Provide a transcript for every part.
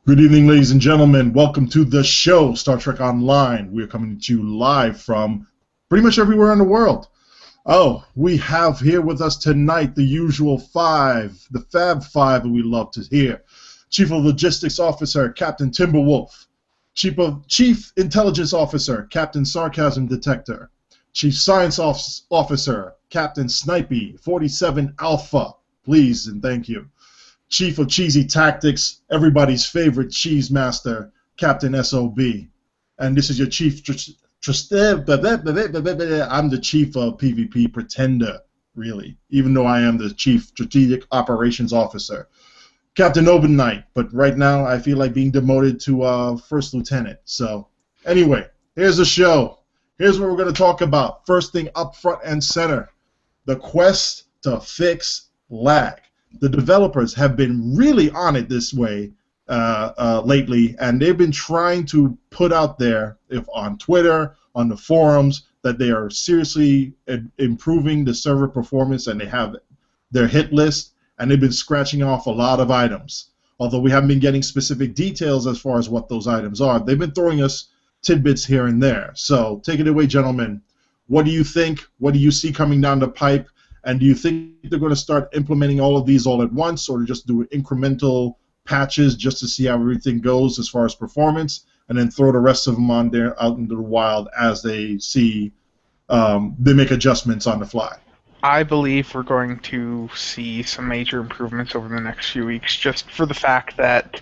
Good evening, ladies and gentlemen. Welcome to the show, Star Trek Online. We're coming to you live from pretty much everywhere in the world. Oh, we have here with us tonight the usual five, the Fab Five that we love to hear. Chief of Logistics Officer, Captain Timberwolf. Chief Intelligence Officer, Captain Sarcasm Detector. Chief Science Officer, Captain Snipey, 47 Alpha. Please and thank you. Chief of Cheesy Tactics, everybody's favorite cheese master, Captain SOB. And this is your chief, I'm the chief of PvP pretender, really, even though I am the chief strategic operations officer. Captain Open Knight, but right now I feel like being demoted to first lieutenant. So anyway, here's the show. Here's what we're going to talk about. First thing up front and center, the quest to fix lag. The developers have been really on it this way lately, and they've been trying to put out there, if on Twitter, on the forums, that they are seriously improving the server performance, and they have their hit list, and they've been scratching off a lot of items. Although we haven't been getting specific details as far as what those items are, they've been throwing us tidbits here and there. So take it away, gentlemen. What do you think? What do you see coming down the pipe? And do you think they're going to start implementing all of these all at once, or just do incremental patches just to see how everything goes as far as performance, and then throw the rest of them on there out into the wild as they see they make adjustments on the fly? I believe we're going to see some major improvements over the next few weeks, just for the fact that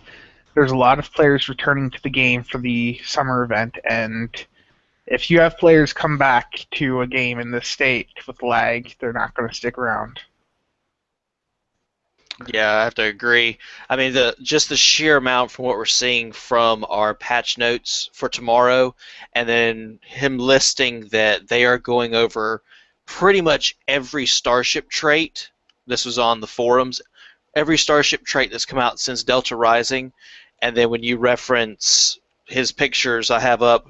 there's a lot of players returning to the game for the summer event, and if you have players come back to a game in this state with lag, they're not going to stick around. Yeah, I have to agree. I mean, just the sheer amount from what we're seeing from our patch notes for tomorrow, and then him listing that they are going over pretty much every starship trait. This was on the forums. Every starship trait that's come out since Delta Rising, and then when you reference his pictures I have up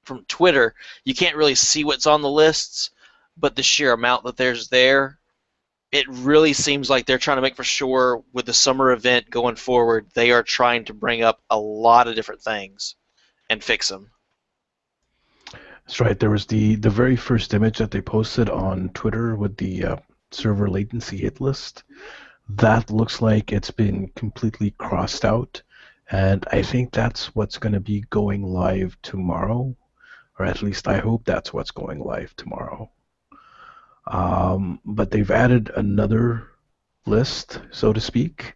from Twitter, you can't really see what's on the lists, but the sheer amount that there's there, it really seems like they're trying to make for sure with the summer event going forward, they are trying to bring up a lot of different things and fix them. That's right. There was the very first image that they posted on Twitter with the server latency hit list. That looks like it's been completely crossed out, and I think that's what's going to be going live tomorrow. Or at least I hope that's what's going live tomorrow. But they've added another list, so to speak,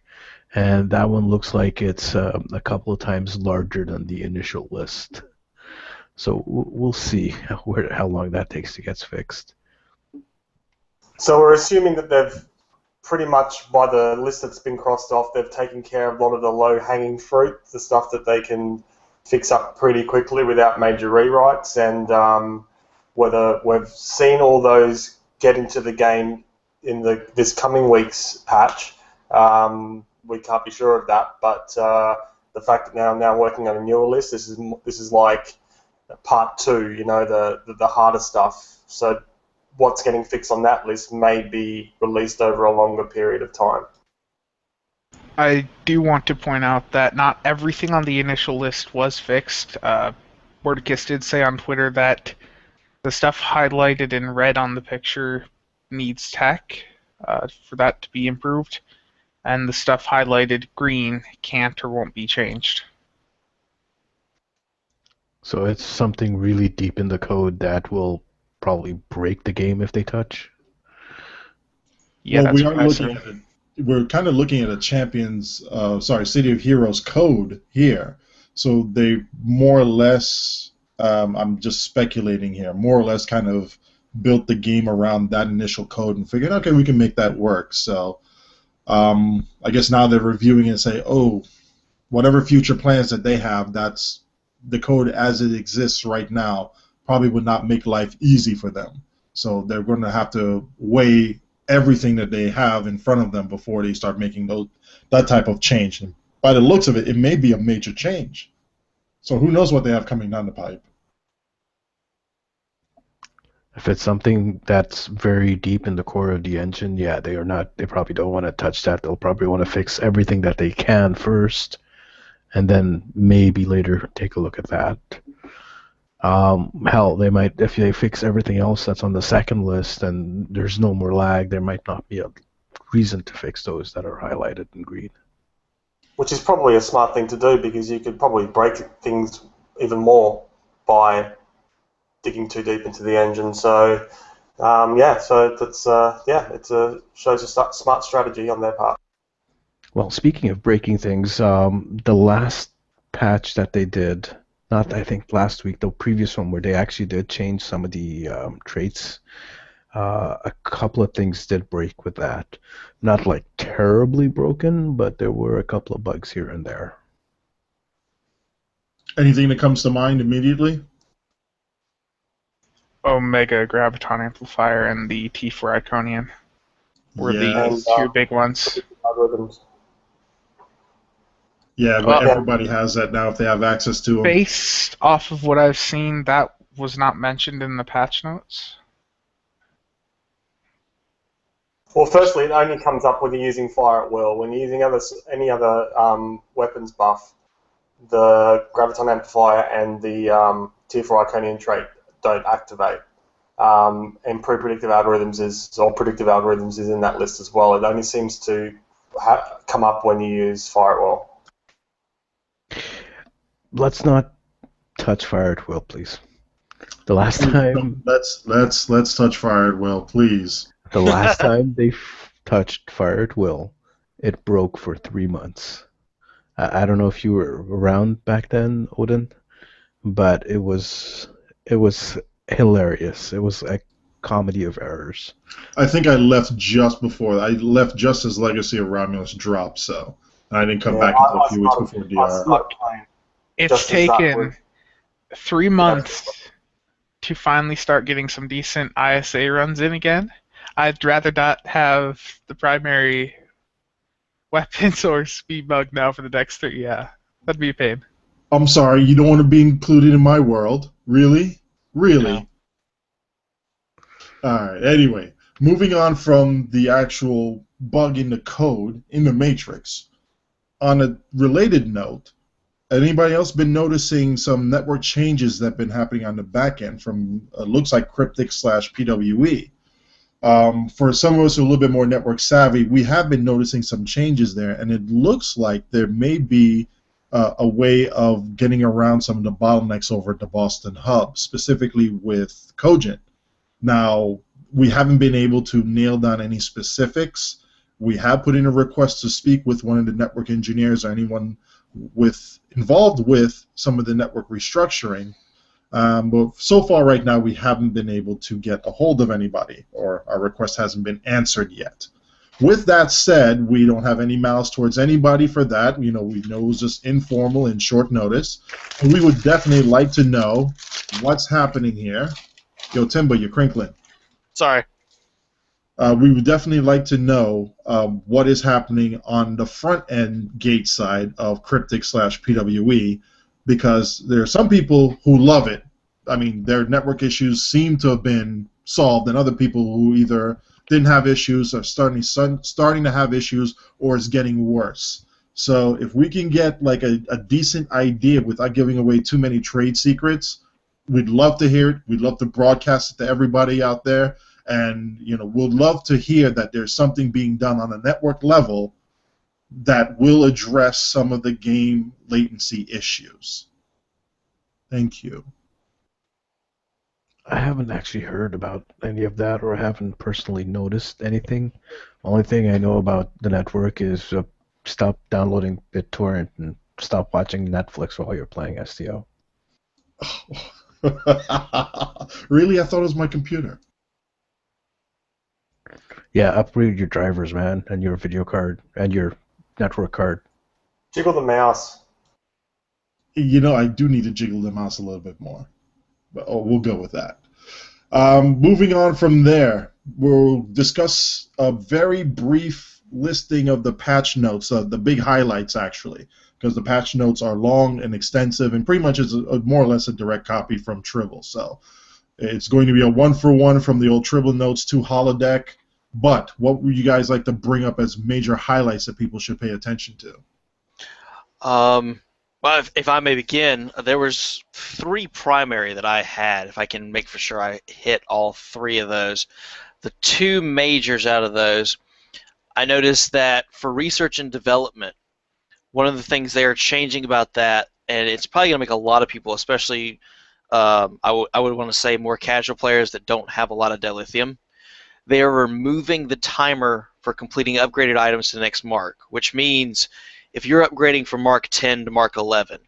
and that one looks like it's a couple of times larger than the initial list. So we'll see how long that takes to get fixed. So we're assuming that they've pretty much, by the list that's been crossed off, they've taken care of a lot of the low-hanging fruit, the stuff that they can fix up pretty quickly without major rewrites, and whether we've seen all those get into the game in this coming week's patch, we can't be sure of that. But the fact that now I'm now working on a newer list, this is like part two, you know, the harder stuff. So what's getting fixed on that list may be released over a longer period of time. I do want to point out that not everything on the initial list was fixed. Wordkiss did say on Twitter that the stuff highlighted in red on the picture needs tech for that to be improved, and the stuff highlighted green can't or won't be changed. So it's something really deep in the code that will probably break the game if they touch? Yeah, well, that's we are what I looking said. at it. We're kind of looking at a City of Heroes code here. So they more or less, I'm just speculating here, more or less kind of built the game around that initial code and figured, okay, we can make that work. So I guess now they're reviewing it and say, oh, whatever future plans that they have, that's the code as it exists right now probably would not make life easy for them. So they're going to have to weigh everything that they have in front of them before they start making that type of change. And by the looks of it, it may be a major change. So who knows what they have coming down the pipe. If it's something that's very deep in the core of the engine, yeah, they probably don't want to touch that. They'll probably want to fix everything that they can first, and then maybe later take a look at that. Hell, they might, if they fix everything else that's on the second list and there's no more lag, there might not be a reason to fix those that are highlighted in green. Which is probably a smart thing to do, because you could probably break things even more by digging too deep into the engine. So so that's shows a smart strategy on their part. Well, speaking of breaking things, the last patch that they did, not I think last week, the previous one where they actually did change some of the traits, a couple of things did break with that. Not like terribly broken, but there were a couple of bugs here and there. Anything that comes to mind immediately? Omega Graviton Amplifier and the T4 Iconian were Yes. the two big ones. Algorithms. Yeah, but everybody has that now if they have access to them. Based off of what I've seen, that was not mentioned in the patch notes. Well, firstly, it only comes up when you're using Fire at Will. When you're using any other weapons buff, the Graviton Amplifier and the Tier 4 Iconian trait don't activate. And predictive algorithms is in that list as well. It only seems to come up when you use Fire at Will. Let's not touch Fire at Will, please. The last time. Let's touch Fire at Will, please. The last time they touched Fire at Will, it broke for 3 months. I don't know if you were around back then, Odin, but it was hilarious. It was a comedy of errors. I think I left just before. I left just as Legacy of Romulus dropped, so I didn't come back until a few weeks before DR. It's taken 3 months to finally start getting some decent ISA runs in again. I'd rather not have the primary weapons or speed bug now for the next 3. Yeah, that'd be a pain. I'm sorry, you don't want to be included in my world? Really? Really? No. Alright, anyway, moving on from the actual bug in the code, in the Matrix. On a related note, anybody else been noticing some network changes that have been happening on the back end from, looks like Cryptic / PWE? For some of us who are a little bit more network savvy, we have been noticing some changes there, and it looks like there may be a way of getting around some of the bottlenecks over at the Boston hub, specifically with Cogent. Now, we haven't been able to nail down any specifics. We have put in a request to speak with one of the network engineers or anyone involved with some of the network restructuring. But so far right now we haven't been able to get a hold of anybody, or our request hasn't been answered yet. With that said, we don't have any malice towards anybody for that. We know it was just informal and short notice. And we would definitely like to know what's happening here. Yo, Timber, you're crinkling. Sorry. We would definitely like to know what is happening on the front end gate side of Cryptic / PWE, because there are some people who love it. I mean, their network issues seem to have been solved, and other people who either didn't have issues are starting to have issues, or it's getting worse. So if we can get like a decent idea without giving away too many trade secrets, we'd love to hear it. We'd love to broadcast it to everybody out there, and we'd love to hear that there's something being done on a network level that will address some of the game latency issues. Thank you. I haven't actually heard about any of that, or I haven't personally noticed anything. Only thing I know about the network is stop downloading BitTorrent and stop watching Netflix while you're playing STO. Really? I thought it was my computer. Yeah, upgrade your drivers, man, and your video card, and your network card. Jiggle the mouse. I do need to jiggle the mouse a little bit more. But we'll go with that. Moving on from there, we'll discuss a very brief listing of the patch notes, the big highlights actually, because the patch notes are long and extensive, and pretty much is more or less a direct copy from Tribble. So it's going to be a 1-for-1 from the old Tribble notes to holodeck. But what would you guys like to bring up as major highlights that people should pay attention to? Well, if I may begin, there was 3 primary that I had. If I can make for sure I hit all 3 of those, the 2 majors out of those, I noticed that for research and development, one of the things they are changing about that, and it's probably going to make a lot of people, especially I would want to say more casual players that don't have a lot of dilithium, they are removing the timer for completing upgraded items to the next mark, which means if you're upgrading from Mark 10 to Mark 11,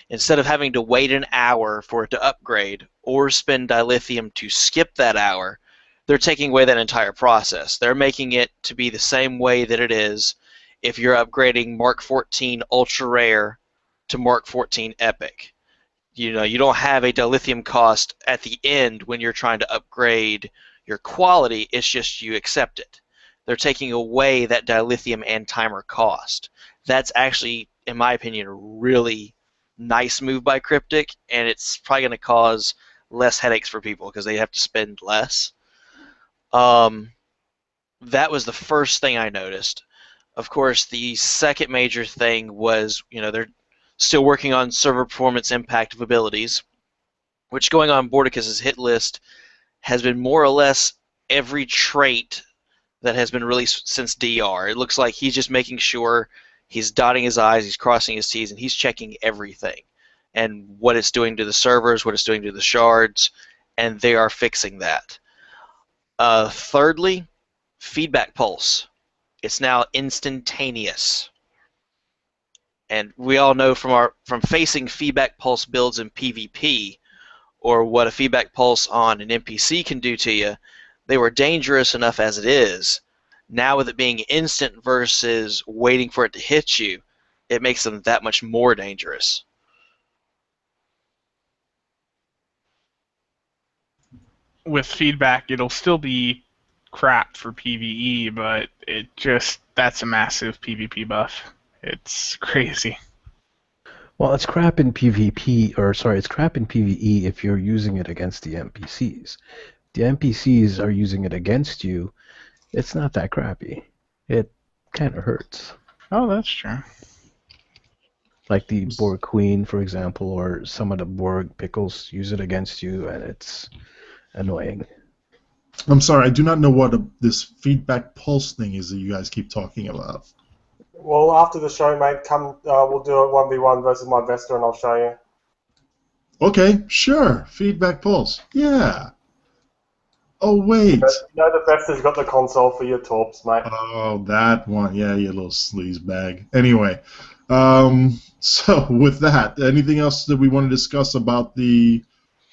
instead of having to wait an hour for it to upgrade or spend dilithium to skip that hour, they're taking away that entire process. They're making it to be the same way that it is if you're upgrading Mark 14 Ultra Rare to Mark 14 Epic. You don't have a dilithium cost at the end when you're trying to upgrade your quality. It's just you accept it. They're taking away that dilithium and timer cost. That's actually, in my opinion, a really nice move by Cryptic, and it's probably going to cause less headaches for people because they have to spend less. That was the first thing I noticed. Of course, the second major thing was, they're still working on server performance impact of abilities, which going on Bordicus's hit list has been more or less every trait that has been released since DR. It looks like he's just making sure he's dotting his I's, he's crossing his T's, and he's checking everything. And what it's doing to the servers, what it's doing to the shards, and they are fixing that. Thirdly, feedback pulse. It's now instantaneous. And we all know from facing feedback pulse builds in PvP, or what a feedback pulse on an NPC can do to you, they were dangerous enough as it is. Now with it being instant versus waiting for it to hit you, it makes them that much more dangerous. With feedback, it'll still be crap for PvE, but that's a massive PvP buff. It's crazy. Well, it's crap in PvP, it's crap in PvE if you're using it against the NPCs. The NPCs are using it against you. It's not that crappy. It kind of hurts. Oh, that's true. Like the Borg Queen, for example, or some of the Borg pickles use it against you, and it's annoying. I'm sorry, I do not know what this feedback pulse thing is that you guys keep talking about. Well, after the show, mate, come. We'll do a 1v1 versus my Vesta, and I'll show you. Okay, sure. Feedback pulse. Yeah. Oh, wait. The Vesta's got the console for your torps, mate. Oh, that one. Yeah, you little sleaze bag. Anyway, so with that, anything else that we want to discuss about the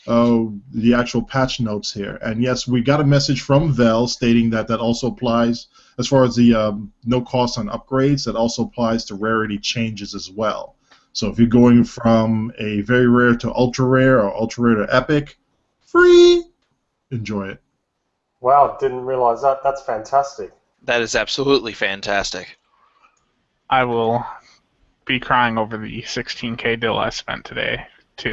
actual patch notes here? And yes, we got a message from Vel stating that also applies, as far as the no cost on upgrades, that also applies to rarity changes as well. So if you're going from a very rare to ultra rare or ultra rare to epic, free, enjoy it. Wow, didn't realize that. That's fantastic. That is absolutely fantastic. I will be crying over the 16k dill I spent today to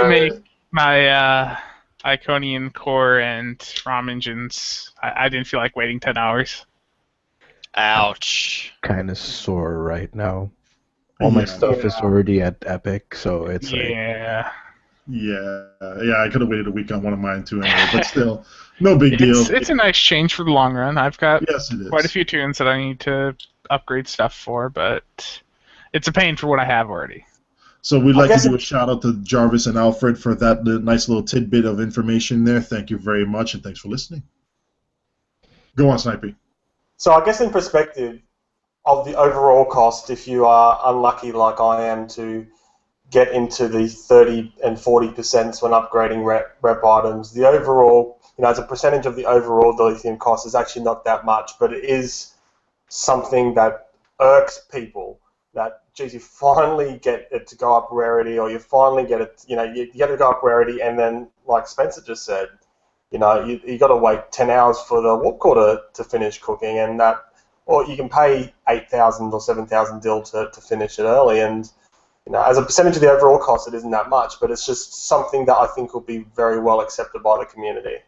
make my Iconian core and ROM engines. I didn't feel like waiting 10 hours. Ouch. Kind of sore right now. All my stuff is already at Epic, so it's Yeah, I could have waited a week on one of mine too anyway, but still, no big deal. It's a nice change for the long run. I've got Yes, it is. quite a few tunes that I need to upgrade stuff for, but it's a pain for what I have already. So we'd like to do a shout out to Jarvis and Alfred for that nice little tidbit of information there. Thank you very much, and thanks for listening. Go on, Snipey. So I guess in perspective of the overall cost, if you are unlucky like I am to get into the 30 and 40% when upgrading rep items, the overall, as a percentage of the overall dilithium cost is actually not that much, but it is something that irks people. That, geez, you finally get it to go up rarity, or you finally get it, you get it to go up rarity, and then, like Spencer just said, you got to wait 10 hours for the warp core to finish cooking, and that, or you can pay 8,000 or 7,000 dill to finish it early, and as a percentage of the overall cost, it isn't that much, but it's just something that I think will be very well accepted by the community.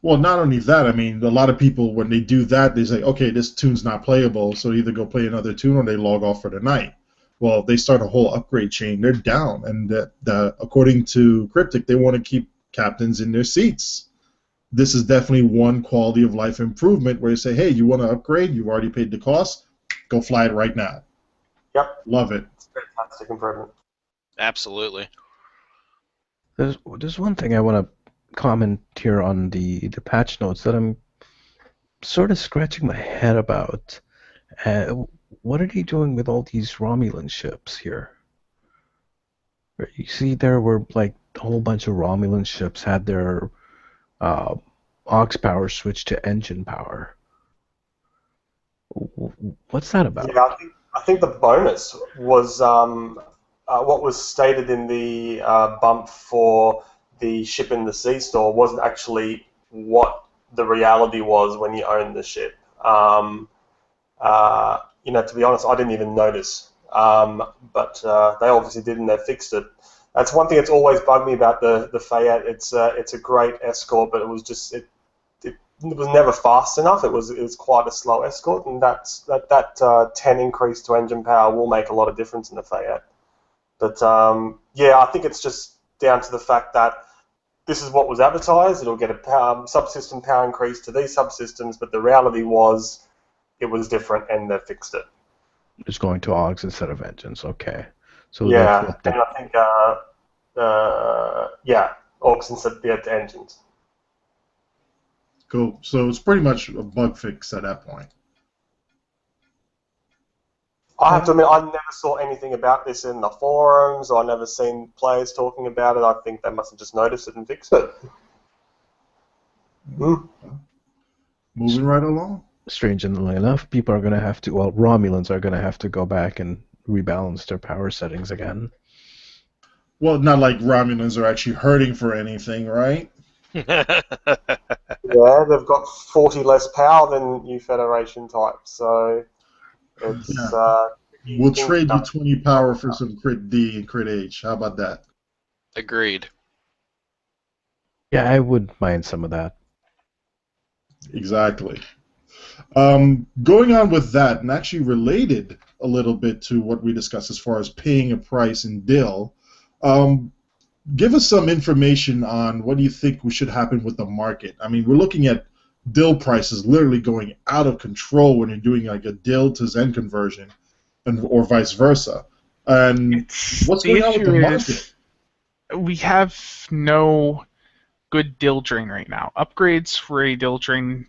Well, not only that, I mean, a lot of people, when they do that, they say, okay, this tune's not playable, so either go play another tune or they log off for the night. Well, they start a whole upgrade chain. They're down, and according to Cryptic, they want to keep captains in their seats. This is definitely one quality of life improvement where you say, hey, you want to upgrade? You've already paid the cost. Go fly it right now. Yep. Love it. It's a fantastic improvement. Absolutely. There's one thing I want to comment here on the patch notes that I'm sort of scratching my head about. What are they doing with all these Romulan ships here? You see, there were like a whole bunch of Romulan ships had their aux power switched to engine power. What's that about? Yeah, I think the bonus was what was stated in the bump for the ship in the sea store wasn't actually what the reality was when you owned the ship. To be honest, I didn't even notice. But they obviously did, and they fixed it. That's one thing that's always bugged me about the Fayette. It's a great escort, but it was just it was never fast enough. It was quite a slow escort, and that 10 increase to engine power will make a lot of difference in the Fayette. But I think it's just down to the fact that this is what was advertised. It'll get a subsystem power increase to these subsystems, but the reality was it was different, and they fixed it. It's going to aux instead of engines. Okay. So yeah, and I think aux instead of the engines. Cool. So it's pretty much a bug fix at that point. I have to admit, I never saw anything about this in the forums, or I never seen players talking about it. I think they must have just noticed it and fixed it. Moving right along. Strangely enough, people are going to have to, Romulans are going to have to go back and rebalance their power settings again. Well, not like Romulans are actually hurting for anything, right? Yeah, they've got 40 less power than you Federation types, so it's... we'll trade you 20 power for some crit D and crit H. How about that? Agreed. Yeah, I wouldn't mind some of that. Exactly. Going on with that, and actually related a little bit to what we discussed as far as paying a price in Dill, give us some information on what do you think should happen with the market. I mean, we're looking at Dill prices literally going out of control when you're doing like a Dill to Zen conversion, or vice versa. And what's going on with the market? We have no good Dill drain right now. Upgrades for a Dill drain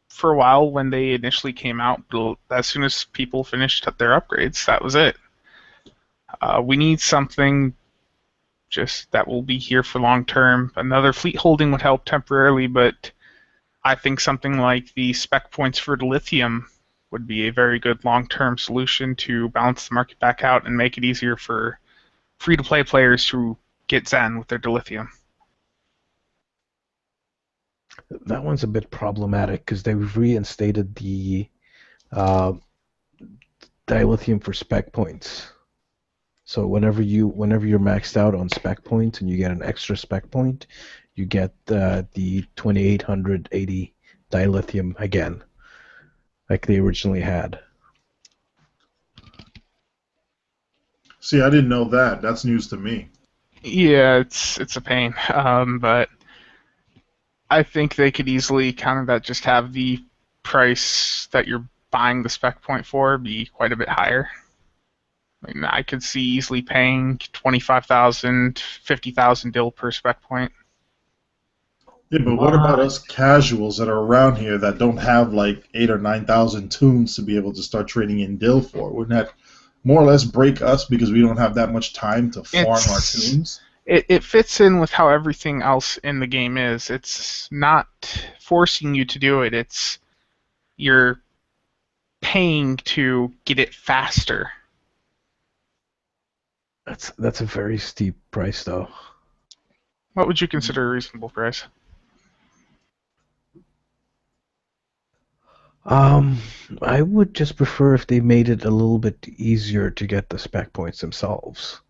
for a while when they initially came out, as soon as people finished their upgrades, that was it. We need something just that will be here for long term. Another fleet holding would help temporarily, but I think something like the spec points for Dilithium would be a very good long-term solution to balance the market back out and make it easier for free-to-play players to get Zen with their Dilithium. That one's a bit problematic because they've reinstated the dilithium for spec points. So whenever you're maxed out on spec points and you get an extra spec point, you get the 2880 dilithium again, like they originally had. See, I didn't know that. That's news to me. Yeah, it's a pain, but I think they could easily counter that. Just have the price that you're buying the spec point for be quite a bit higher. I mean, I could see easily paying 25,000, 50,000 Dill per spec point. Yeah, but what about us casuals that are around here that don't have like 8,000 or 9,000 toons to be able to start trading in Dill for? Wouldn't that more or less break us because we don't have that much time to farm our toons? It fits in with how everything else in the game is. It's not forcing you to do it. It's you're paying to get it faster. That's a very steep price, though. What would you consider a reasonable price? I would just prefer if they made it a little bit easier to get the spec points themselves.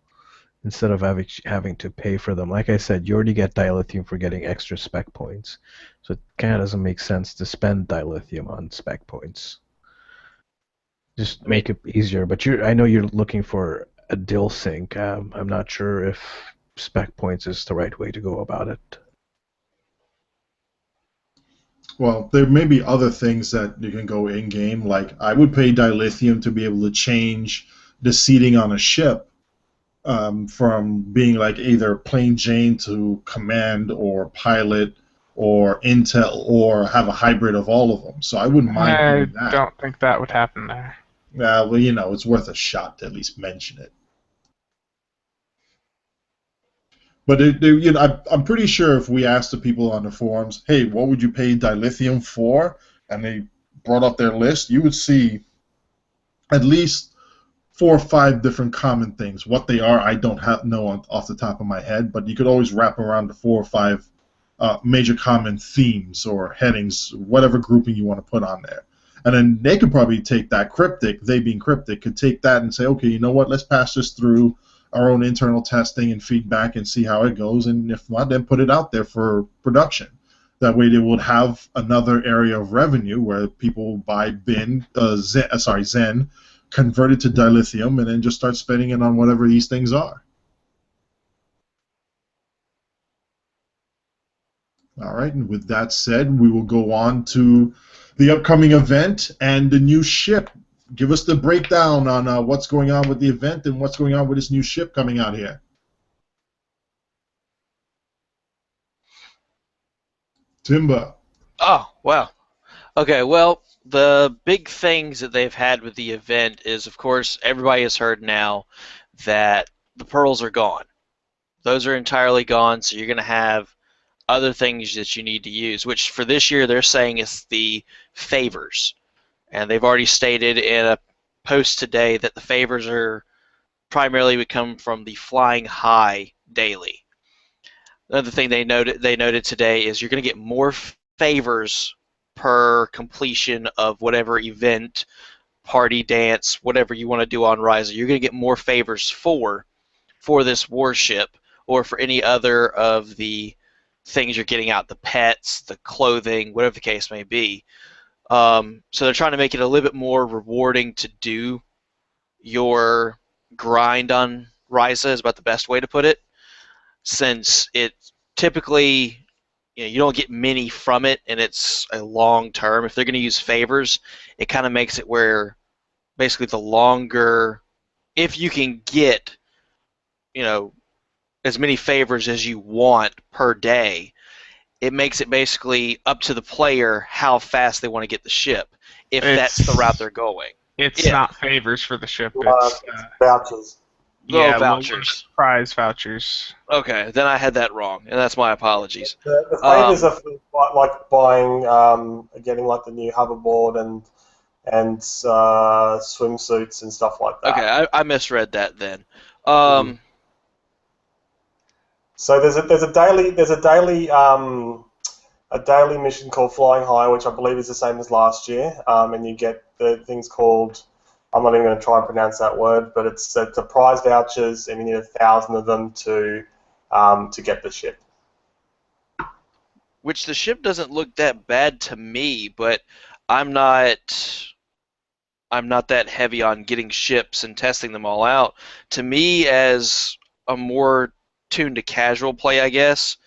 instead of having to pay for them. Like I said, you already get dilithium for getting extra spec points, so it kind of doesn't make sense to spend dilithium on spec points. Just make it easier. But I know you're looking for a dill sync. I'm not sure if spec points is the right way to go about it. Well, there may be other things that you can go in game. Like I would pay dilithium to be able to change the seating on a ship from being like either plain Jane to command or pilot or intel or have a hybrid of all of them. So I wouldn't mind doing that. I don't think that would happen there. Well, you know, it's worth a shot to at least mention it. But you know, I'm pretty sure if we asked the people on the forums, hey, what would you pay dilithium for? And they brought up their list, you would see at least 4 or 5 different common things. What they are, I don't know off the top of my head, but you could always wrap around the 4 or 5 major common themes or headings, whatever grouping you want to put on there. And then they could probably take that Cryptic, they being Cryptic, could take that and say, okay, you know what, let's pass this through our own internal testing and feedback and see how it goes, and if not, then put it out there for production. That way they would have another area of revenue where people buy Zen, convert it to dilithium, and then just start spending it on whatever these things are. All right, and with that said, we will go on to the upcoming event and the new ship. Give us the breakdown on what's going on with the event and what's going on with this new ship coming out here. Timba. Oh, wow. Okay, well, the big things that they've had with the event is, of course, everybody has heard now that the pearls are gone. Those are entirely gone, so you're going to have other things that you need to use, which for this year they're saying is the favors. And they've already stated in a post today that the favors are primarily would come from the flying high daily. Another thing they noted today is you're going to get more favors per completion of whatever event, party, dance, whatever you want to do on Ryza. You're going to get more favors for this warship or for any other of the things you're getting out, the pets, the clothing, whatever the case may be. So they're trying to make it a little bit more rewarding to do your grind on Ryza is about the best way to put it, since it typically, you know, you don't get many from it and it's a long term. If they're going to use favors, it kind of makes it where basically the longer, if you can get, you know, as many favors as you want per day, it makes it basically up to the player how fast they want to get the ship, if that's the route they're going. It's not favors for the ship. It's vouchers. Yeah, vouchers. Prize vouchers. Okay, then I had that wrong, and that's my apologies. The favors are for, like buying, getting like the new hoverboard and swimsuits and stuff like that. Okay, I misread that then. So there's a daily mission called Flying High, which I believe is the same as last year, and you get the things called, I'm not even going to try and pronounce that word, but it's the prize vouchers, and you need 1,000 of them to get the ship. Which the ship doesn't look that bad to me, but I'm not that heavy on getting ships and testing them all out. To me, as a more tuned to casual play, I guess,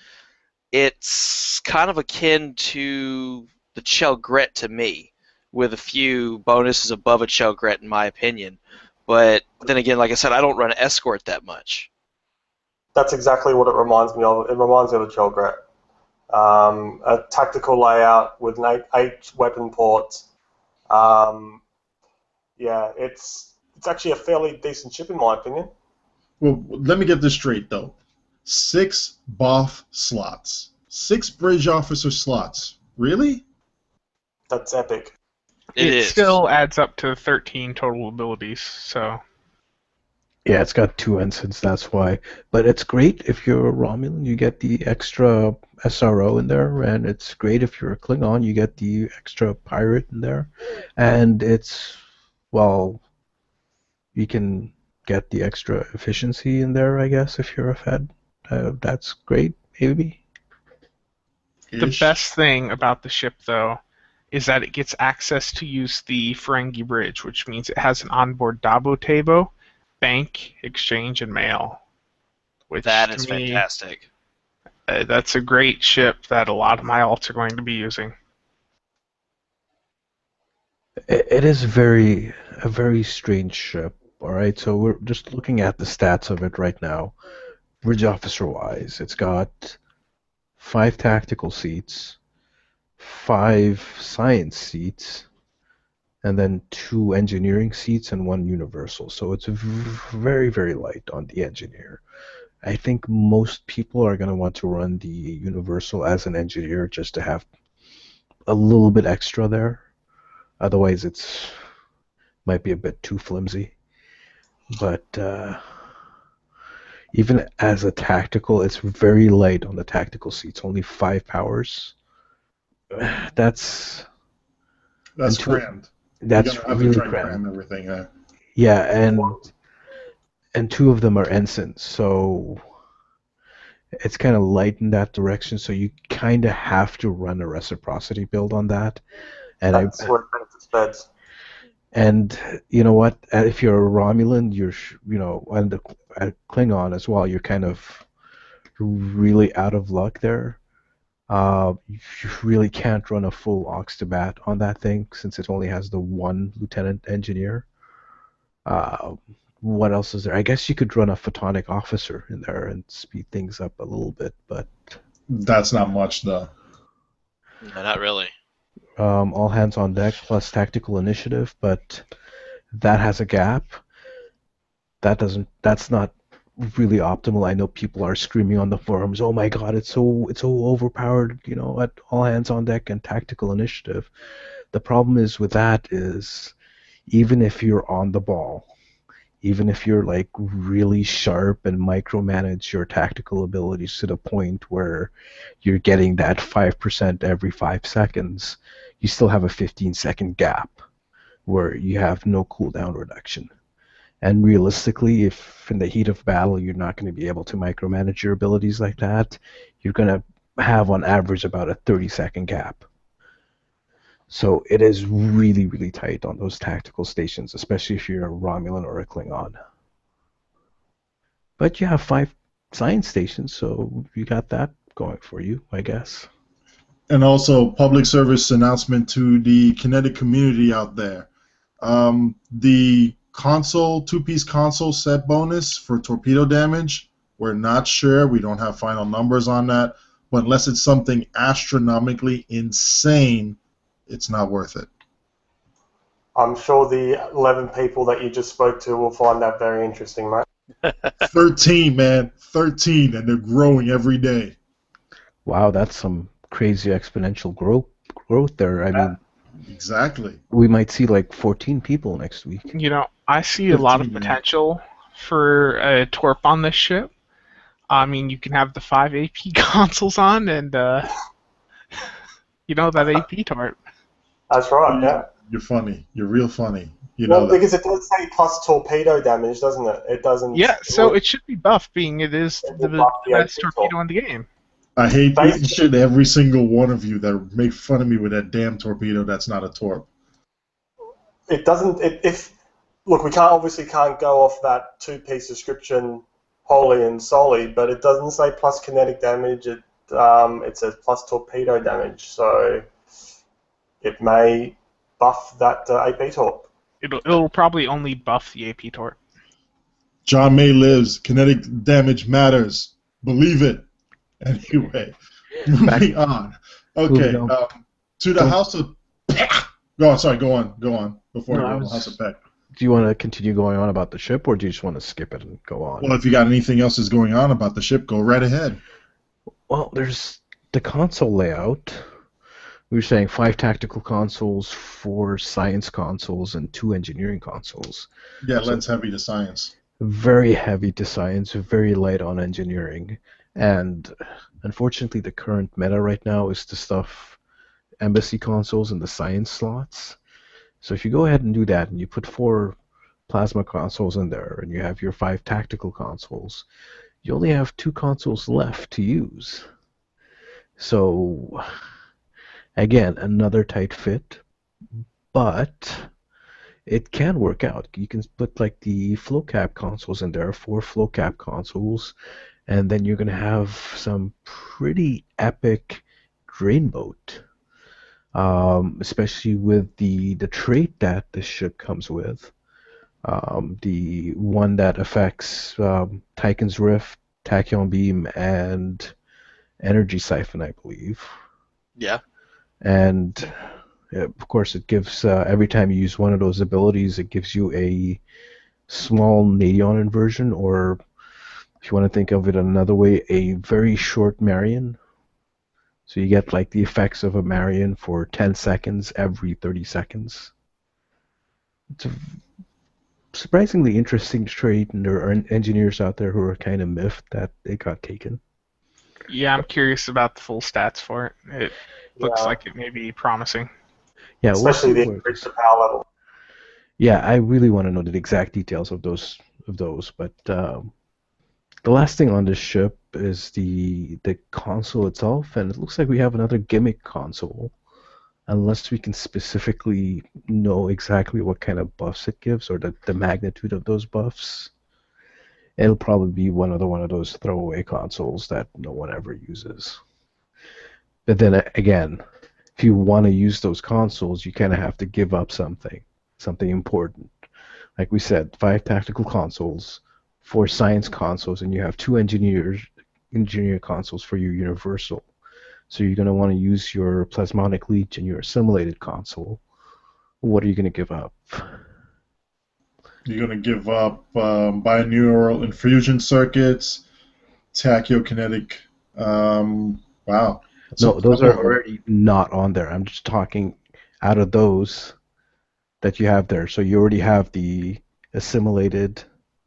it's kind of akin to the Chelgret to me, with a few bonuses above a Chelgret in my opinion. But then again, like I said, I don't run escort that much. That's exactly what it reminds me of. It reminds me of a Chelgret. A tactical layout with 8 weapon ports. Yeah, it's actually a fairly decent ship in my opinion. Well, let me get this straight though. 6 BOF slots. 6 bridge officer slots. Really? That's epic. It still adds up to 13 total abilities, so... Yeah, it's got 2 ensigns, that's why. But it's great if you're a Romulan, you get the extra SRO in there, and it's great if you're a Klingon, you get the extra pirate in there. And it's, well, you can get the extra efficiency in there, I guess, if you're a Fed. That's great, maybe. The best thing about the ship, though, is that it gets access to use the Ferengi Bridge, which means it has an onboard Dabo Tabo, bank, exchange, and mail. Which That to is me, fantastic. That's a great ship that a lot of my alts are going to be using. It is a very strange ship. All right, so we're just looking at the stats of it right now. Bridge officer wise, it's got 5 tactical seats, 5 science seats, and then 2 engineering seats and 1 universal. So it's very, very light on the engineer. I think most people are going to want to run the universal as an engineer just to have a little bit extra there. Otherwise, it's might be a bit too flimsy. But even as a tactical, it's very light on the tactical seats. Only 5 powers. That's crammed. That's You're gonna have really to try and crammed. cram everything. Yeah, and 2 of them are ensigns, so it's kind of light in that direction. So you kind of have to run a reciprocity build on that. And That's what benefits Feds. And you know what? If you're a Romulan, and a Klingon as well, you're kind of really out of luck there. You really can't run a full Ox to Bat on that thing since it only has the 1 lieutenant engineer. What else is there? I guess you could run a photonic officer in there and speed things up a little bit, but that's not much, though. No, not really. All hands on deck plus tactical initiative, but that has a gap. That's not really optimal. I know people are screaming on the forums, "Oh my God, it's so overpowered!" At all hands on deck and tactical initiative. The problem is with that is, even if you're on the ball, even if you're like really sharp and micromanage your tactical abilities to the point where you're getting that 5% every 5 seconds, you still have a 15-second gap where you have no cooldown reduction. And realistically, if in the heat of battle you're not going to be able to micromanage your abilities like that, you're going to have on average about a 30-second gap. So it is really, really tight on those tactical stations, especially if you're a Romulan or a Klingon. But you have 5 science stations, so you got that going for you, I guess. And also, public service announcement to the kinetic community out there. The console, 2-piece console set bonus for torpedo damage, we're not sure. We don't have final numbers on that. But unless it's something astronomically insane, it's not worth it. I'm sure the 11 people that you just spoke to will find that very interesting, mate. 13, man. 13, and they're growing every day. Wow, that's some crazy exponential growth there. I mean, exactly. We might see like 14 people next week. I see a lot of potential for a Torp on this ship. I mean, you can have the 5 AP consoles on and, that AP Torp. That's right, yeah. You're funny. You're real funny. Because it does say plus torpedo damage, doesn't it? It doesn't. Yeah, so it should be buffed, being it is the best torpedo in the game. I hate every single one of you that make fun of me with that damn torpedo that's not a torp. It doesn't. Look, we obviously can't go off that 2-piece description wholly and solely, but it doesn't say plus kinetic damage. It says plus torpedo damage, so it may buff that AP torp. It'll probably only buff the AP torp. John May lives. Kinetic damage matters. Believe it. Anyway, moving on. Okay, to the House of Pegh. Go on. Before I go to the House of Pegh. Do you want to continue going on about the ship, or do you just want to skip it and go on? Well, if you got anything else that's going on about the ship, go right ahead. Well, there's the console layout. We were saying 5 tactical consoles, 4 science consoles, and 2 engineering consoles. Yeah, lends heavy to science. Very heavy to science, very light on engineering. And unfortunately, the current meta right now is to stuff embassy consoles in the science slots. So if you go ahead and do that, and you put 4 plasma consoles in there, and you have your 5 tactical consoles, you only have 2 consoles left to use. So, again, another tight fit, but it can work out. You can put like the flow cap consoles in there, 4 flow cap consoles, and then you're going to have some pretty epic drain boat. Especially with the trait that this ship comes with. The one that affects Tychon's Rift, Tachyon Beam, and Energy Siphon, I believe. Yeah. And of course, it gives every time you use one of those abilities, it gives you a small Nadion inversion, or if you want to think of it another way, a very short Marion. So you get like the effects of a Marion for 10 seconds every 30 seconds. It's a surprisingly interesting trait, and there are engineers out there who are kind of miffed that it got taken. Yeah, I'm curious about the full stats for it. It looks like it may be promising. Yeah, especially we'll the increase the power level. Yeah, I really want to know the exact details of those. But the last thing on this ship is the console itself, and it looks like we have another gimmick console. Unless we can specifically know exactly what kind of buffs it gives or the magnitude of those buffs, it'll probably be one of those throwaway consoles that no one ever uses. But then again, if you want to use those consoles, you kind of have to give up something important. Like we said, 5 tactical consoles, 4 science consoles, and you have 2 engineer consoles for your universal. So you're going to want to use your plasmonic leech and your assimilated console. What are you going to give up? You're going to give up binaural infusion circuits, tachyokinetic. Wow. No, those are already not on there. I'm just talking out of those that you have there. So you already have the assimilated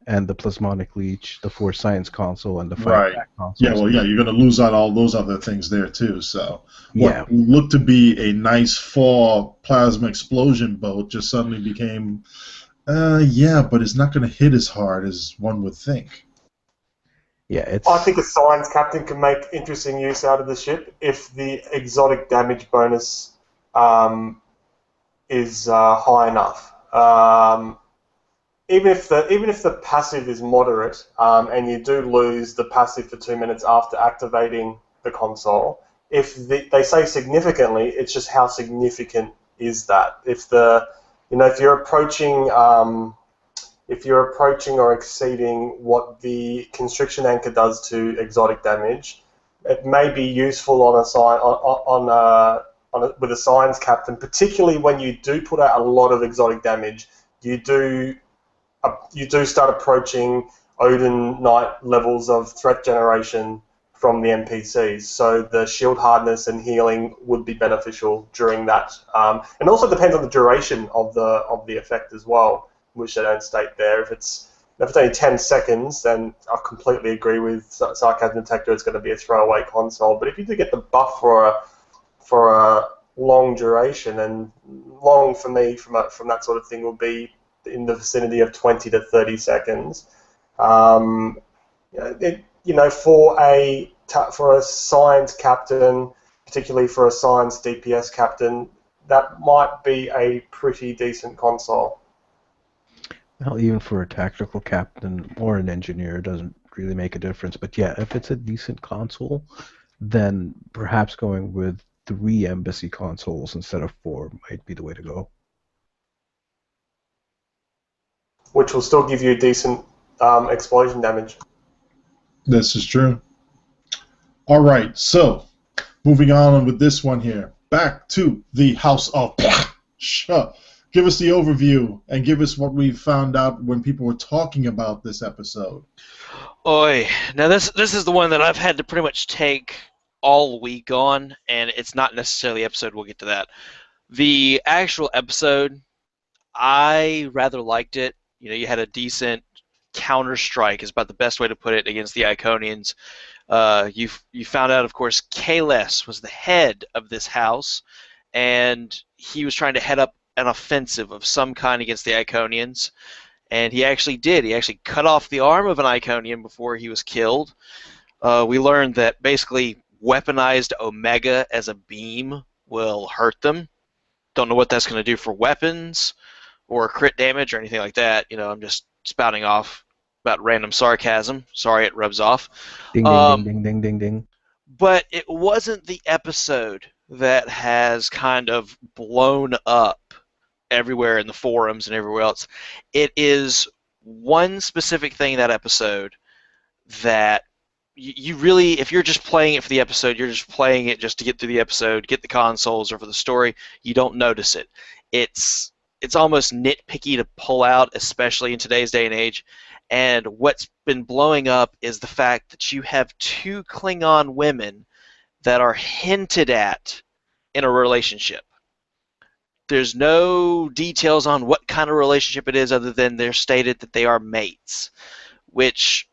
and the plasmonic leech, the 4 science console, and the 5 pack consoles. Yeah, well, yeah, you're going to lose out all those other things there too. So what looked to be a nice fall plasma explosion boat just suddenly became, but it's not going to hit as hard as one would think. Yeah, I think a science captain can make interesting use out of the ship if the exotic damage bonus is high enough. Even if the passive is moderate, and you do lose the passive for 2 minutes after activating the console, if they say significantly, it's just how significant is that? If you're approaching or exceeding what the constriction anchor does to exotic damage, it may be useful with a science captain, particularly when you do put out a lot of exotic damage. You do start approaching Odin Knight levels of threat generation from the NPCs, so the shield hardness and healing would be beneficial during that, and also depends on the duration of the effect as well, which they don't state there. If it's only 10 seconds, then I completely agree with Sarcasm Detector. It's going to be a throwaway console. But if you do get the buff for a long duration, and long for me from that sort of thing will be in the vicinity of 20 to 30 seconds. For a science captain, particularly for a science DPS captain, that might be a pretty decent console. Well, even for a tactical captain or an engineer, it doesn't really make a difference. But yeah, if it's a decent console, then perhaps going with 3 embassy consoles instead of 4 might be the way to go. Which will still give you decent explosion damage. This is true. All right, so moving on with this one here. Back to the House of Pegh. Give us the overview and give us what we found out when people were talking about this episode. Oi. Now this is the one that I've had to pretty much take all week on, and it's not necessarily episode. We'll get to that. The actual episode, I rather liked it. You had a decent counter-strike is about the best way to put it against the Iconians. You found out, of course, Kales was the head of this house, and he was trying to head up an offensive of some kind against the Iconians. and he actually did. He actually cut off the arm of an Iconian before he was killed. We learned that basically weaponized Omega as a beam will hurt them. Don't know what that's going to do for weapons or crit damage or anything like that. I'm just spouting off about random sarcasm. Sorry, it rubs off. Ding, ding, ding, ding, ding, ding, ding. But it wasn't the episode that has kind of blown up everywhere in the forums and everywhere else. It is one specific thing in that episode that you really, if you're just playing it for the episode, you're just playing it just to get through the episode, get the consoles, or for the story, you don't notice it. It's almost nitpicky to pull out, especially in today's day and age. And what's been blowing up is the fact that you have two Klingon women that are hinted at in a relationship. There's no details on what kind of relationship it is other than they're stated that they are mates, which,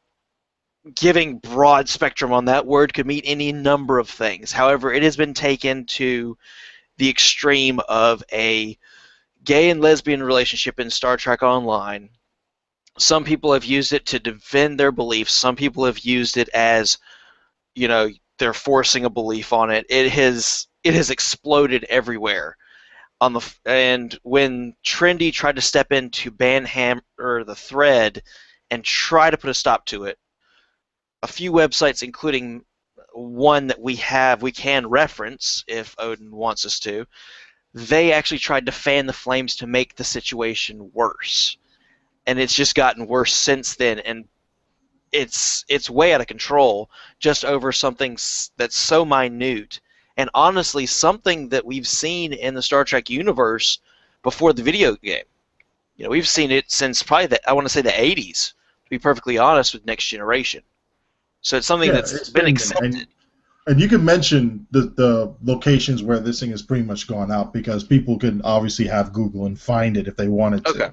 giving broad spectrum on that word, could mean any number of things. However, it has been taken to the extreme of a gay and lesbian relationship in Star Trek Online. Some people have used it to defend their beliefs. Some people have used it as, they're forcing a belief on it. It has exploded everywhere. And when Trendy tried to step in to ban the thread and try to put a stop to it, a few websites, including one that we can reference if Odin wants us to, they actually tried to fan the flames to make the situation worse. And it's just gotten worse since then, and it's way out of control just over something that's so minute, and honestly something that we've seen in the Star Trek universe before the video game. We've seen it since probably I want to say the 80s, to be perfectly honest, with Next Generation. So it's something that's been accepted. And you can mention the locations where this thing has pretty much gone out, because people can obviously have Google and find it if they wanted to. Okay.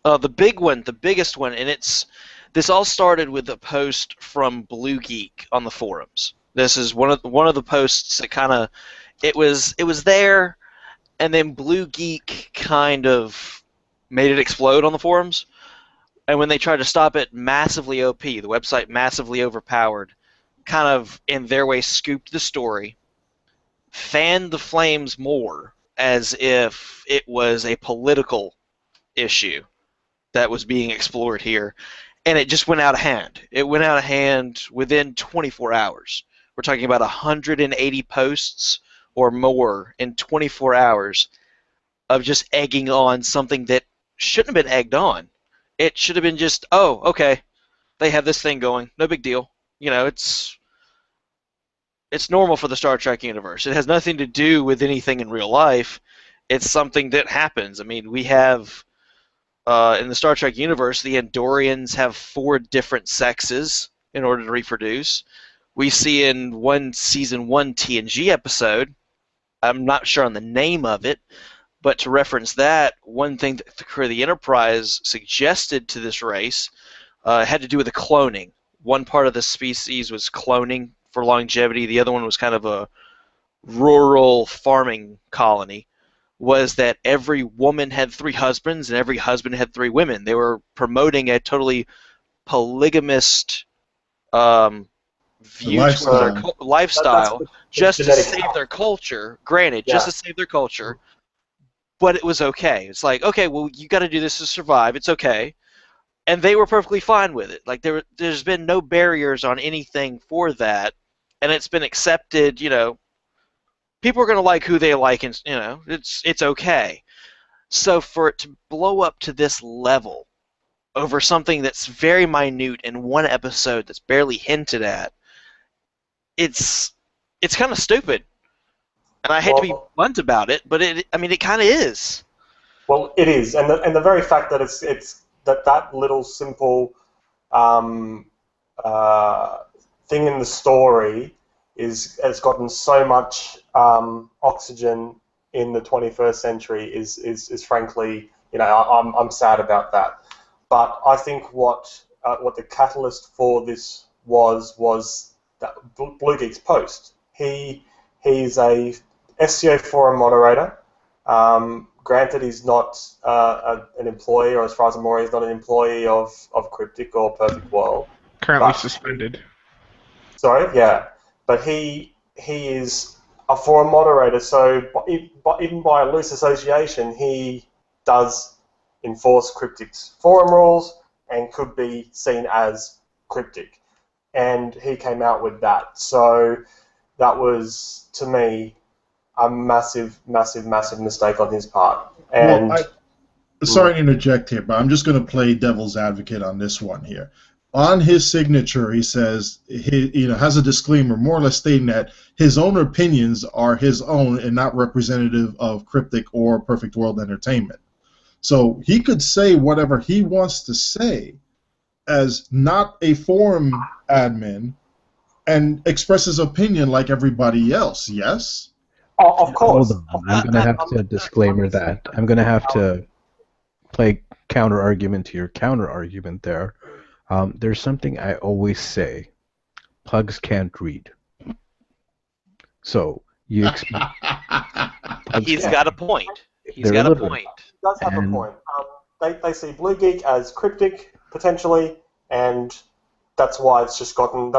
The biggest one, and this all started with a post from Blue Geek on the forums. This is one of the posts that kind of it was there, and then Blue Geek kind of made it explode on the forums. And when they tried to stop it, massively OP, the website massively overpowered, kind of in their way scooped the story, fanned the flames more as if it was a political issue that was being explored here, and it just went out of hand. It went out of hand within 24 hours. We're talking about 180 posts or more in 24 hours of just egging on something that shouldn't have been egged on. It should have been just, oh, okay, they have this thing going, no big deal. It's normal for the Star Trek universe. It has nothing to do with anything in real life. It's something that happens. I mean, we have in the Star Trek universe, the Andorians have 4 different sexes in order to reproduce. We see in one season 1 TNG episode, I'm not sure on the name of it, but to reference that, one thing that the crew of the Enterprise suggested to this race had to do with the cloning. One part of the species was cloning for longevity. The other one was kind of a rural farming colony. Was that every woman had 3 husbands and every husband had 3 women. They were promoting a totally polygamist view towards their lifestyle, just to save their culture. Granted, just to save their culture, but it was okay. It's like, okay, well, you got to do this to survive. It's okay, and they were perfectly fine with it. Like there's been no barriers on anything for that, and it's been accepted. People are going to like who they like, and it's okay. So for it to blow up to this level over something that's very minute in one episode that's barely hinted at, it's kind of stupid. And I hate to be blunt about it, but it kind of is. Well, it is, and the very fact that it's that little simple thing in the story has gotten so much oxygen in the 21st century is frankly, I'm sad about that. But I think what the catalyst for this was that Blue Geek's post. He's a SCO forum moderator, granted, he's not an employee, or as far as I'm aware, he's not an employee of Cryptic or Perfect World. Currently But- suspended. Sorry, yeah, but he is a forum moderator, so even by a loose association, he does enforce Cryptic's forum rules and could be seen as Cryptic. And he came out with that. So that was, to me, a massive, massive, massive mistake on his part. And Sorry to interject here, but I'm just going to play devil's advocate on this one here. On his signature, he says he has a disclaimer, more or less stating that his own opinions are his own and not representative of Cryptic or Perfect World Entertainment. So he could say whatever he wants to say as not a forum admin and express his opinion like everybody else. Yes? of course. Hold on. I'm going to have to disclaimer that. I'm going to have to play counter argument to your counter argument there. There's something I always say: pugs can't read. So you expect He's got a point. He's They're got a illiterate. point. He does have a point. They see Blue Geek as Cryptic potentially, and that's why it's gotten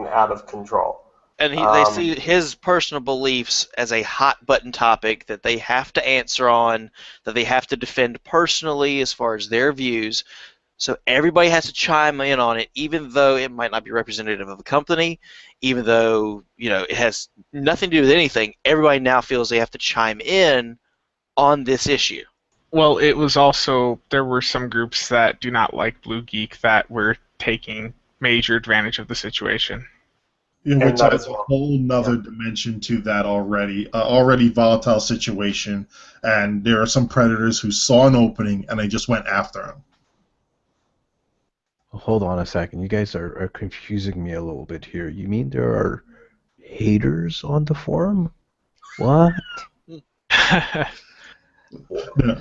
out of control. And they see his personal beliefs as a hot button topic that they have to answer on, that they have to defend personally as far as their views. So everybody has to chime in on it, even though it might not be representative of the company, even though it has nothing to do with anything. Everybody now feels they have to chime in on this issue. Well, it was also, there were some groups that do not like Blue Geek that were taking major advantage of the situation. Which adds a whole nother dimension to that already volatile situation, and there are some predators who saw an opening and they just went after him. Hold on a second. You guys are confusing me a little bit here. You mean there are haters on the forum? What?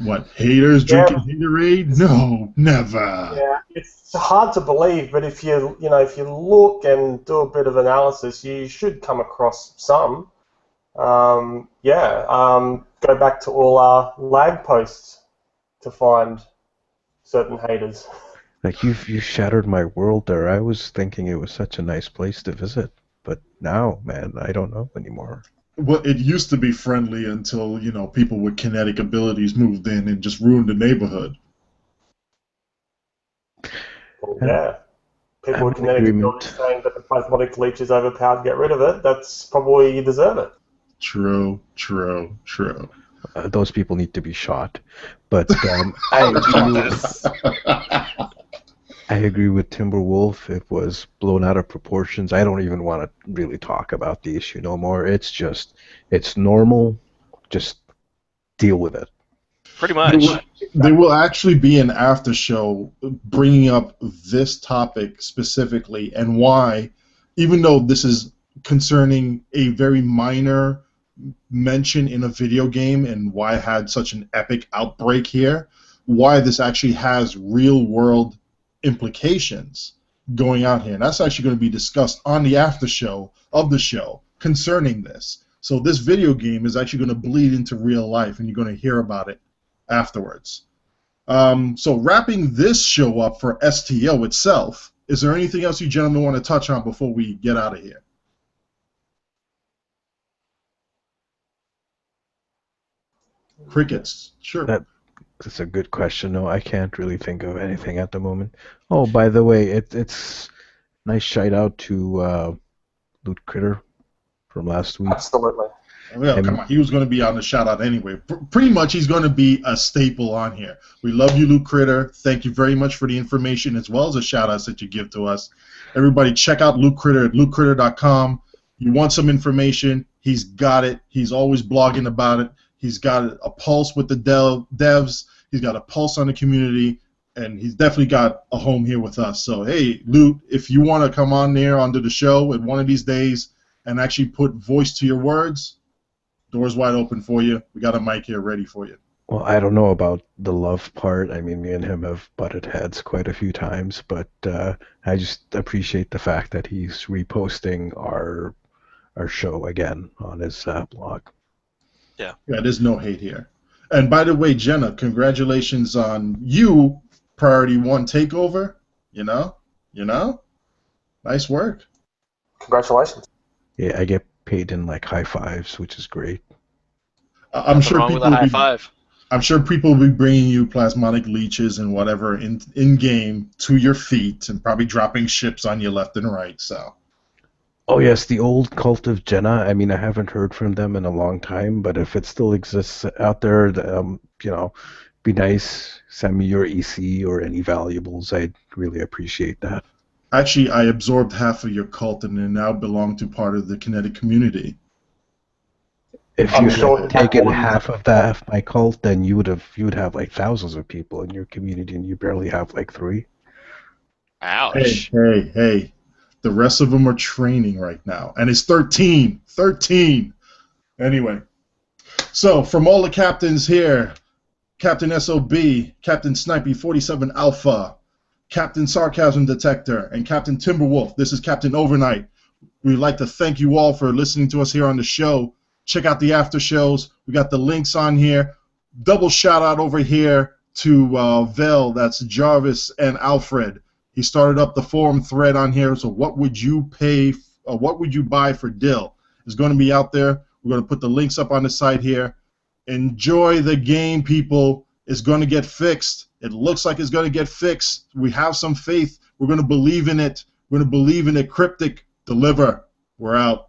What, haters drinking Haterade? No, never. Yeah, it's hard to believe, but if you look and do a bit of analysis, you should come across some. Go back to all our lag posts to find certain haters. Like you shattered my world there. I was thinking it was such a nice place to visit, but now, man, I don't know anymore. Well, it used to be friendly until, people with kinetic abilities moved in and just ruined the neighborhood. Yeah. People with kinetic abilities saying that the plasmodic leech is overpowered, get rid of it. That's probably you deserve it. True. Those people need to be shot. But I agree with Timberwolf. It was blown out of proportions. I don't even want to really talk about the issue no more. It's normal. Just deal with it. Pretty much. There will actually be an after show bringing up this topic specifically and why, even though this is concerning a very minor mention in a video game and why it had such an epic outbreak here, why this actually has real-world implications going out here. And that's actually going to be discussed on the after show of the show concerning this. So this video game is actually going to bleed into real life, and you're going to hear about it afterwards. So wrapping this show up for STO itself, is there anything else you gentlemen want to touch on before we get out of here? Crickets, sure. That's a good question. No, I can't really think of anything at the moment. Oh, by the way, it's nice shout out to Loot Critter from last week. Absolutely. Well, come on. He was going to be on the shout-out anyway. Pretty much he's going to be a staple on here. We love you, Luke Critter. Thank you very much for the information as well as the shout-outs that you give to us. Everybody check out Luke Critter at lukecritter.com. You want some information, he's got it. He's always blogging about it. He's got a pulse with the devs. He's got a pulse on the community. And he's definitely got a home here with us. So, hey, Luke, if you want to come on there onto the show at one of these days and actually put voice to your words, door's wide open for you. We got a mic here ready for you. Well, I don't know about the love part. I mean, me and him have butted heads quite a few times, but I just appreciate the fact that he's reposting our show again on his blog. Yeah, there's no hate here. And by the way, Jenna, congratulations on you, Priority 1 takeover. You know? Nice work. Congratulations. Yeah, I get paid in like high fives, which is great. I'm Nothing sure wrong with people a will high be, five. I'm sure people will be bringing you plasmonic leeches and whatever in game to your feet, and probably dropping ships on you left and right. So. Oh yes, the old cult of Jenna. I mean, I haven't heard from them in a long time, but if it still exists out there, be nice. Send me your EC or any valuables. I'd really appreciate that. Actually, I absorbed half of your cult and then now belong to part of the kinetic community. If I'm you sure had taken that- half of my cult, then you would have like thousands of people in your community, and you barely have like 3. Ouch. Hey. The rest of them are training right now. And it's 13. 13. Anyway. So, from all the captains here, Captain SOB, Captain Snipey 47 Alpha, Captain Sarcasm Detector, and Captain Timberwolf, this is Captain Overnight. We'd like to thank you all for listening to us here on the show. Check out the after shows. We got the links on here. Double shout out over here to Vel, that's Jarvis and Alfred. He started up the forum thread on here. So what would you pay? What would you buy for Dill? It's going to be out there. We're going to put the links up on the site here. Enjoy the game, people. It's going to get fixed. It looks like it's going to get fixed. We have some faith. We're going to believe in it. We're going to believe in it. Cryptic, deliver. We're out.